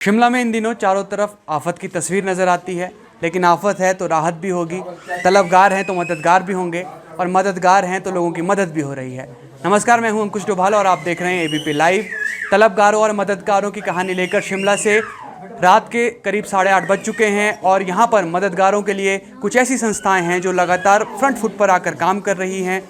शिमला में इन दिनों चारों तरफ आफत की तस्वीर नज़र आती है, लेकिन आफत है तो राहत भी होगी, तलबगार हैं तो मददगार भी होंगे और मददगार हैं तो लोगों की मदद भी हो रही है। नमस्कार, मैं हूं अंकुश डोभाल और आप देख रहे हैं एबीपी लाइव। तलबगारों और मददगारों की कहानी लेकर शिमला से रात के करीब 8:30 बज चुके हैं और यहाँ पर मददगारों के लिए कुछ ऐसी संस्थाएँ हैं जो लगातार फ्रंट फुट पर आकर काम कर रही हैं।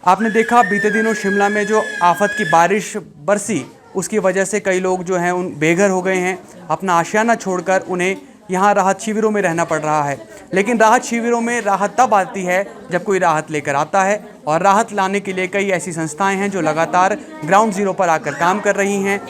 आपने देखा बीते दिनों शिमला में जो आफत की बारिश बरसी, उसकी वजह से कई लोग जो हैं उन बेघर हो गए हैं। अपना आशियाना छोड़कर उन्हें यहाँ राहत शिविरों में रहना पड़ रहा है। लेकिन राहत शिविरों में राहत तब आती है जब कोई राहत लेकर आता है, और राहत लाने के लिए कई ऐसी संस्थाएं हैं जो लगातार ग्राउंड ज़ीरो पर आकर काम कर रही हैं।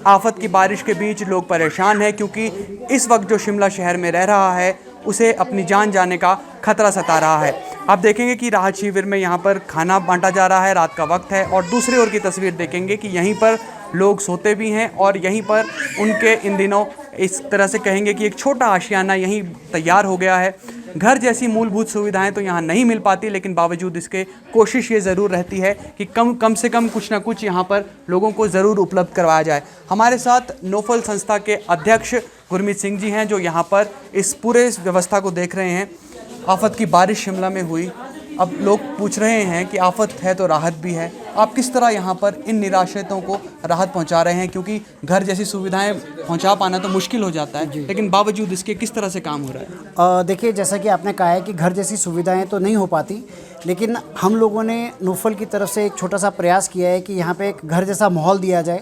आफत की बारिश के बीच लोग परेशान हैं क्योंकि इस वक्त जो शिमला शहर में रह रहा है उसे अपनी जान जाने का खतरा सता रहा है। आप देखेंगे कि राहत शिविर में यहाँ पर खाना बांटा जा रहा है, रात का वक्त है, और दूसरी ओर की तस्वीर देखेंगे कि यहीं पर लोग सोते भी हैं और यहीं पर उनके इन दिनों इस तरह से कहेंगे कि एक छोटा आशियाना यहीं तैयार हो गया है। घर जैसी मूलभूत सुविधाएं तो यहाँ नहीं मिल पाती, लेकिन बावजूद इसके कोशिश ये ज़रूर रहती है कि कम से कम कुछ ना कुछ यहाँ पर लोगों को ज़रूर उपलब्ध करवाया जाए। हमारे साथ नोफल संस्था के अध्यक्ष गुरमीत सिंह जी हैं जो यहाँ पर इस पूरे व्यवस्था को देख रहे हैं। आफत की बारिश शिमला में हुई, अब लोग पूछ रहे हैं कि आफत है तो राहत भी है। आप किस तरह यहाँ पर इन निराश्रितों को राहत पहुँचा रहे हैं, क्योंकि घर जैसी सुविधाएं पहुँचा पाना तो मुश्किल हो जाता है, लेकिन बावजूद इसके किस तरह से काम हो रहा है? देखिए, जैसा कि आपने कहा है कि घर जैसी सुविधाएं तो नहीं हो पाती, लेकिन हम लोगों ने नोफल की तरफ से एक छोटा सा प्रयास किया है कि यहाँ पे एक घर जैसा माहौल दिया जाए।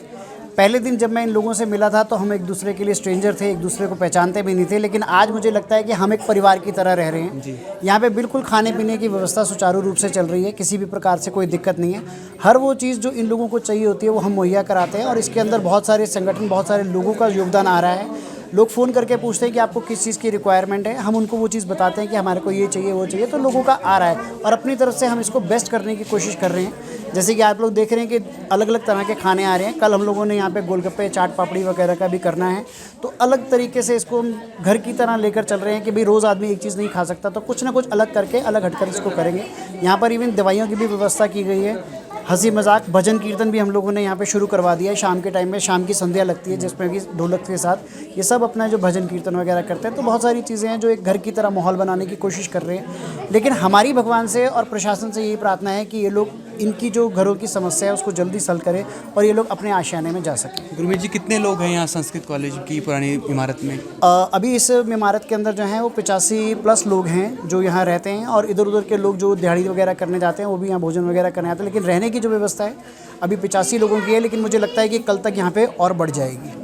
पहले दिन जब मैं इन लोगों से मिला था तो हम एक दूसरे के लिए स्ट्रेंजर थे, एक दूसरे को पहचानते भी नहीं थे, लेकिन आज मुझे लगता है कि हम एक परिवार की तरह रह रहे हैं। यहाँ पे बिल्कुल खाने पीने की व्यवस्था सुचारू रूप से चल रही है, किसी भी प्रकार से कोई दिक्कत नहीं है। हर वो चीज़ जो इन लोगों को चाहिए होती है वो हम मुहैया कराते हैं, और इसके अंदर बहुत सारे संगठन, बहुत सारे लोगों का योगदान आ रहा है। लोग फ़ोन करके पूछते हैं कि आपको किस चीज़ की रिक्वायरमेंट है, हम उनको वो चीज़ बताते हैं कि हमारे को ये चाहिए वो चाहिए, तो लोगों का आ रहा है और अपनी तरफ से हम इसको बेस्ट करने की कोशिश कर रहे हैं। जैसे कि आप लोग देख रहे हैं कि अलग अलग तरह के खाने आ रहे हैं। कल हम लोगों ने यहाँ पे गोलगप्पे, चाट पापड़ी वगैरह का भी करना है, तो अलग तरीके से इसको हम घर की तरह लेकर चल रहे हैं कि भाई रोज़ आदमी एक चीज़ नहीं खा सकता, तो कुछ ना कुछ अलग करके, अलग हटकर इसको करेंगे। यहाँ पर इवन दवाइयों की भी व्यवस्था की गई है। हंसी मजाक, भजन कीर्तन भी हम लोगों ने यहाँ पे शुरू करवा दिया है। शाम के टाइम में शाम की संध्या लगती है जिसमें भी ढोलक के साथ ये सब अपना जो भजन कीर्तन वगैरह करते हैं। तो बहुत सारी चीज़ें हैं जो एक घर की तरह माहौल बनाने की कोशिश कर रहे हैं। लेकिन हमारी भगवान से और प्रशासन से यही प्रार्थना है कि ये लोग इनकी जो घरों की समस्या है उसको जल्दी सल्व करें और ये लोग अपने आशियाने में जा सकें। गुरमीत जी, कितने लोग हैं यहाँ संस्कृत कॉलेज की पुरानी इमारत में? अभी इस इमारत के अंदर जो है वो 85+ लोग हैं जो यहाँ रहते हैं, और इधर उधर के लोग जो दिहाड़ी वगैरह करने जाते हैं वो भी यहाँ भोजन वगैरह करने आते हैं। लेकिन रहने की जो व्यवस्था है अभी 85 लोगों की है, लेकिन मुझे लगता है कि कल तक यहाँ पे और बढ़ जाएगी।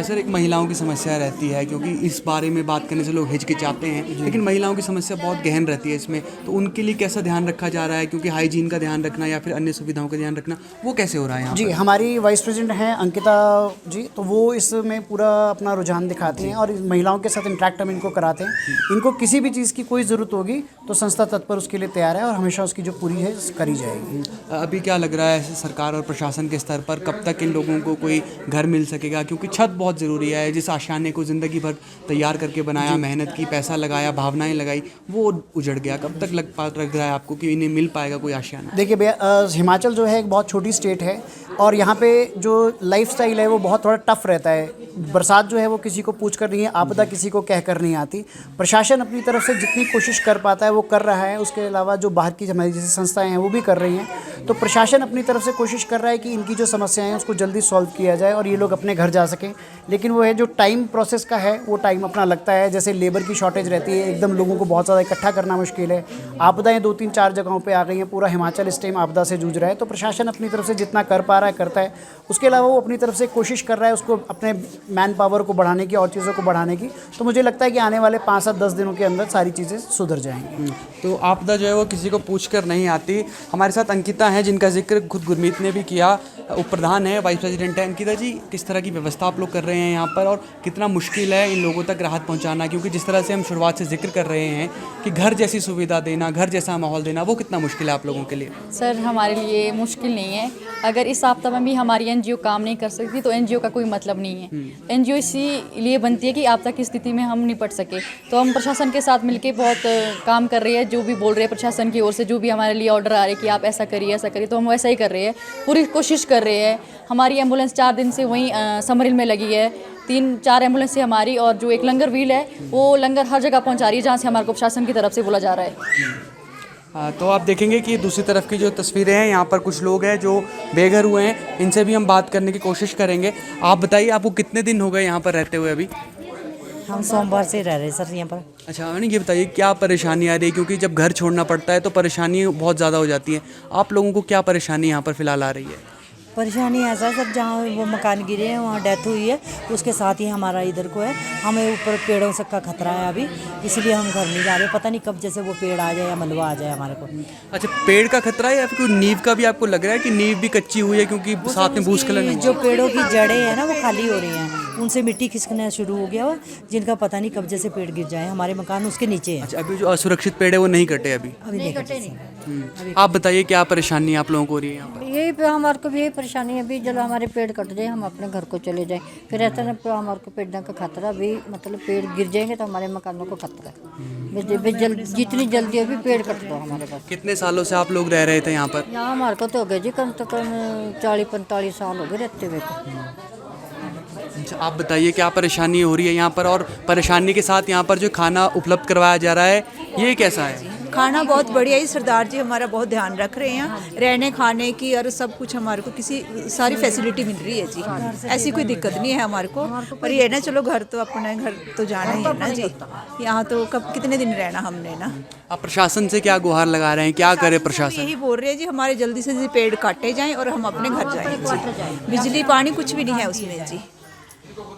सर, एक महिलाओं की समस्या रहती है, क्योंकि इस बारे में बात करने से लोग हिचकिचाते हैं, लेकिन महिलाओं की समस्या बहुत गहन रहती है इसमें, तो उनके लिए कैसा ध्यान रखा जा रहा है? क्योंकि हाइजीन का ध्यान रखना या फिर अन्य सुविधाओं का ध्यान रखना, वो कैसे हो रहा है यहाँ जी पर? हमारी वाइस प्रेसिडेंट हैं अंकिता जी, तो वो इसमें पूरा अपना रुझान दिखाती हैं और महिलाओं के साथ इंटरेक्ट हम इनको कराते हैं। इनको किसी भी चीज़ की कोई ज़रूरत होगी तो संस्था तत्पर उसके लिए तैयार है और हमेशा उसकी जो पूरी है करी जाएगी। अभी क्या लग रहा है सरकार और प्रशासन के स्तर पर कब तक इन लोगों को कोई घर मिल सकेगा? क्योंकि छत बहुत ज़रूरी है। जिस आशियाने को ज़िंदगी भर तैयार करके बनाया, मेहनत की, पैसा लगाया, भावनाएं लगाई, वो उजड़ गया। कब तक लग रहा है आपको कि इन्हें मिल पाएगा कोई आशियाना? देखिए भैया, हिमाचल जो है एक बहुत छोटी स्टेट है और यहाँ पे जो लाइफस्टाइल है वो बहुत थोड़ा टफ रहता है। बरसात जो है वो किसी को पूछ कर नहीं है, आपदा किसी को कह कर नहीं आती। प्रशासन अपनी तरफ से जितनी कोशिश कर पाता है वो कर रहा है, उसके अलावा जो बाहर की हमारी जैसी संस्थाएं हैं वो भी कर रही हैं। तो प्रशासन अपनी तरफ से कोशिश कर रहा है कि इनकी जो समस्याएं हैं उसको जल्दी सॉल्व किया जाए और ये लोग अपने घर जा सकें। लेकिन वो है जो टाइम प्रोसेस का है वो टाइम अपना लगता है। जैसे लेबर की शॉर्टेज रहती है, एकदम लोगों को बहुत ज़्यादा इकट्ठा करना मुश्किल है। आपदाएं 2-3-4 जगहों पे आ गई हैं, पूरा हिमाचल इस टाइम आपदा से जूझ रहा है। तो प्रशासन अपनी तरफ से जितना कर पा रहा है करता है, उसके अलावा वो अपनी तरफ से कोशिश कर रहा है उसको अपने मैन पावर को बढ़ाने की और चीज़ों को बढ़ाने की। तो मुझे लगता है कि आने वाले 5-10 दिनों के अंदर सारी चीज़ें सुधर जाएंगी। तो आपदा जो है वो किसी को पूछ कर नहीं आती। हमारे साथ अंकिता हैं जिनका जिक्र खुद गुरमीत ने भी किया, उप प्रधान है, वाइस प्रेसिडेंट है। अंकिता जी, किस तरह की व्यवस्था आप लोग कर रहे हैं यहाँ पर और कितना मुश्किल है इन लोगों तक राहत पहुँचाना? क्योंकि जिस तरह से हम शुरुआत से जिक्र कर रहे हैं कि घर जैसी सुविधा देना, घर जैसा माहौल देना, वो कितना मुश्किल है आप लोगों के लिए? सर, हमारे लिए मुश्किल नहीं है। अगर इस आपदा में भी हमारी एनजीओ काम नहीं कर सकती तो एनजीओ का कोई मतलब नहीं है। एनजीओ इसीलिए बनती है कि आपदा की स्थिति में हम निपट सके। तो हम प्रशासन के साथ मिलकर बहुत काम कर रहे हैं। जो भी बोल रहे हैं प्रशासन की ओर से, जो भी हमारे लिए ऑर्डर आ रहे हैं कि आप ऐसा करिए, तो हम वैसा ही कर रहे हैं, पूरी कोशिश कर रहे हैं। हमारी एम्बुलेंस 4 दिन से वहीं समरिल में लगी है। 3-4 एम्बुलेंस से हमारी, और जो एक लंगर व्हील है वो लंगर हर जगह पहुंचा रही है जहां से हमारे को प्रशासन की तरफ से बोला जा रहा है। तो आप देखेंगे कि दूसरी तरफ की जो तस्वीरें हैं, यहाँ पर कुछ लोग हैं जो बेघर हुए हैं, इनसे भी हम बात करने की कोशिश करेंगे। आप बताइए, आपको कितने दिन हो गए यहाँ पर रहते हुए अभी? हम सोमवार से रह रहे हैं सर यहाँ पर। अच्छा, यानी ये बताइए क्या परेशानी आ रही है, क्योंकि जब घर छोड़ना पड़ता है तो परेशानी बहुत ज़्यादा हो जाती है। आप लोगों को क्या परेशानी यहाँ पर फ़िलहाल आ रही है? परेशानी ऐसा है सर, जहाँ वो मकान गिरे हैं वहाँ डेथ हुई है, उसके साथ ही हमारा इधर को है। हमें ऊपर पेड़ों से का खतरा है अभी, इसलिए हम घर नहीं जा रहे। पता नहीं कब जैसे वो पेड़ आ जाए या मलबा आ जाए हमारे को। अच्छा, पेड़ का खतरा है या फिर कोई नींव का भी आपको लग रहा है कि नींव भी कच्ची हुई है, क्योंकि साथ में भूस्खलन जो पेड़ों की जड़ें हैं ना वो खाली हो रही हैं, उनसे मिट्टी खिसकना शुरू हो गया हो, जिनका पता नहीं कब जैसे पेड़ गिर जाए। हमारे मकान उसके नीचे है। अच्छा, अभी जो असुरक्षित पेड़ है वो नहीं कटे अभी? नहीं कटे नहीं। आप बताइए क्या परेशानी आप लोगों को हो रही है यहाँ पर? यही पे हमारे को भी यही परेशानी है। अभी जब हमारे पेड़ कट जाए हम अपने घर को चले जाएं, फिर ऐसा ना हमारे को पेड़ों का खतरा भी, मतलब पेड़ गिर जाएंगे तो हमारे मकानों को खतरा है। जितनी जल्दी अभी पेड़ कट दो हमारे पास। कितने सालों से आप लोग रह रहे थे यहाँ पर? यहाँ हमारे को तो हो गए जी कम से कम 40-45 साल हो गए रहते हुए। अच्छा, आप बताइए क्या परेशानी हो रही है यहाँ पर, और परेशानी के साथ यहाँ पर जो खाना उपलब्ध करवाया जा रहा है ये कैसा है? खाना बहुत बढ़िया ही, सरदार जी हमारा बहुत ध्यान रख रहे हैं, रहने खाने की और सब कुछ हमारे को किसी सारी फैसिलिटी मिल रही है जी। ऐसी कोई दिक्कत नहीं है हमारे को। पर ये ना, चलो घर तो अपने घर तो जाना ही है ना जी। यहाँ तो कब कितने दिन रहना हमने ना। आप प्रशासन से क्या गुहार लगा रहे हैं, क्या करे प्रशासन? यही बोल रहे हैं जी, हमारे जल्दी से जल्दी पेड़ काटे जाएं और हम अपने घर जाएं जी। बिजली पानी कुछ भी नहीं है उसमें जी।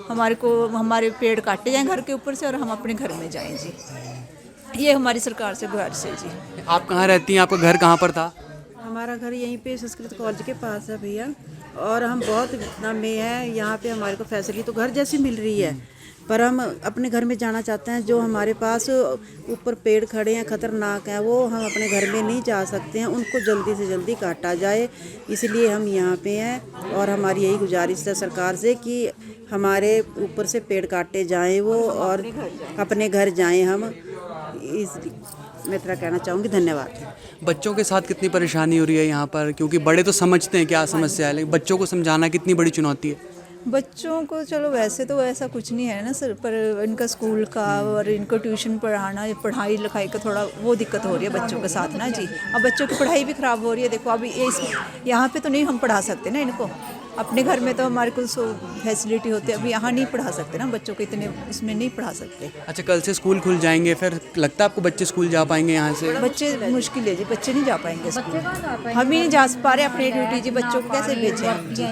हमारे पेड़ काटे जाएं घर के ऊपर से और हम अपने घर में जाएं जी। ये हमारी सरकार से गुहारिश है जी। आप कहाँ रहती हैं, आपका घर कहाँ पर था? हमारा घर यहीं पे संस्कृत कॉलेज के पास है भैया, और हम बहुत वियतनाम में हैं। यहाँ पे हमारे को फैसिलिटी तो घर जैसी मिल रही है, पर हम अपने घर में जाना चाहते हैं। जो हमारे पास ऊपर पेड़ खड़े हैं खतरनाक हैं, वो हम अपने घर में नहीं जा सकते हैं, उनको जल्दी से जल्दी काटा जाए, इसलिए हम यहाँ पे हैं। और हमारी यही गुजारिश है सरकार से कि हमारे ऊपर से पेड़ काटे जाएं वो, और अपने घर जाएं हम। इस मैं इतना कहना चाहूँगी। धन्यवाद। बच्चों के साथ कितनी परेशानी हो रही है यहाँ पर, क्योंकि बड़े तो समझते हैं क्या समस्या है, लेकिन बच्चों को समझाना कितनी बड़ी चुनौती है? बच्चों को चलो वैसे तो ऐसा कुछ नहीं है ना सर, पर इनका स्कूल का और इनको ट्यूशन पढ़ाना, पढ़ाई लिखाई का थोड़ा वो दिक्कत हो रही है बच्चों के साथ ना जी। अब बच्चों की पढ़ाई भी ख़राब हो रही है। देखो अभी यहाँ पे तो नहीं हम पढ़ा सकते ना इनको, अपने घर में तो हमारे को फैसिलिटी होती है। अभी यहाँ नहीं पढ़ा सकते ना बच्चों को, इतने इसमें नहीं पढ़ा सकते। अच्छा, कल से स्कूल खुल जाएंगे, फिर लगता है आपको बच्चे स्कूल जा पाएंगे यहाँ से? बच्चे मुश्किल है जी, बच्चे नहीं जा पाएंगे स्कूल। हम ही नहीं जा पा रहे अपनी ड्यूटी जी। बच्चों को कैसे भेजें हम जी?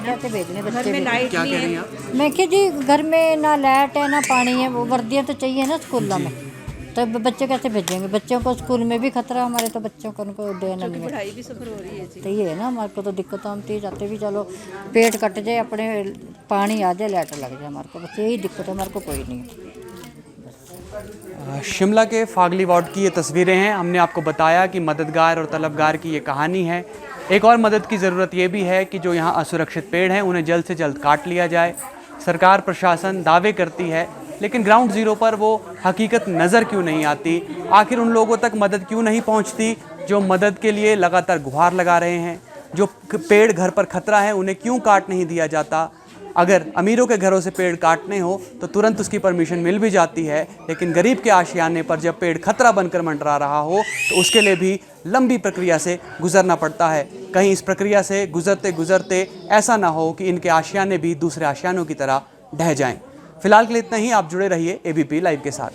कैसे भेजने घर बच्चे में भी? लाइट क्या नहीं कह रही है। हैं आप? मैं क्या जी, घर में ना लाइट है ना पानी है, वो वर्दियाँ तो चाहिए ना स्कूलों में, तो बच्चे कैसे भेजेंगे? बच्चों को स्कूल में भी खतरा हमारे, तो बच्चों को उनको देना नहीं है। पढ़ाई भी सफर हो रही है जी। तो ये है ना हमारे को तो दिक्कत आती जाते भी, चलो पेट कट जाए, अपने पानी आ जाए, लाइट लग जाए, हमारे को बस यही दिक्कत है, हमारे को कोई नहीं है। शिमला के फागली वार्ड की ये तस्वीरें हैं। हमने आपको बताया कि मददगार और तलबगार की ये कहानी है। एक और मदद की ज़रूरत ये भी है कि जो यहाँ असुरक्षित पेड़ हैं उन्हें जल्द से जल्द काट लिया जाए। सरकार प्रशासन दावे करती है, लेकिन ग्राउंड ज़ीरो पर वो हकीकत नज़र क्यों नहीं आती? आखिर उन लोगों तक मदद क्यों नहीं पहुंचती जो मदद के लिए लगातार गुहार लगा रहे हैं? जो पेड़ घर पर खतरा है उन्हें क्यों काट नहीं दिया जाता? अगर अमीरों के घरों से पेड़ काटने हो तो तुरंत उसकी परमिशन मिल भी जाती है, लेकिन गरीब के आशियाने पर जब पेड़ खतरा बनकर मंडरा रहा हो तो उसके लिए भी लंबी प्रक्रिया से गुजरना पड़ता है। कहीं इस प्रक्रिया से गुजरते गुजरते ऐसा ना हो कि इनके आशियाने भी दूसरे आशियानों की तरह ढह जाएं। फिलहाल के लिए इतना ही। आप जुड़े रहिए ABP लाइव के साथ।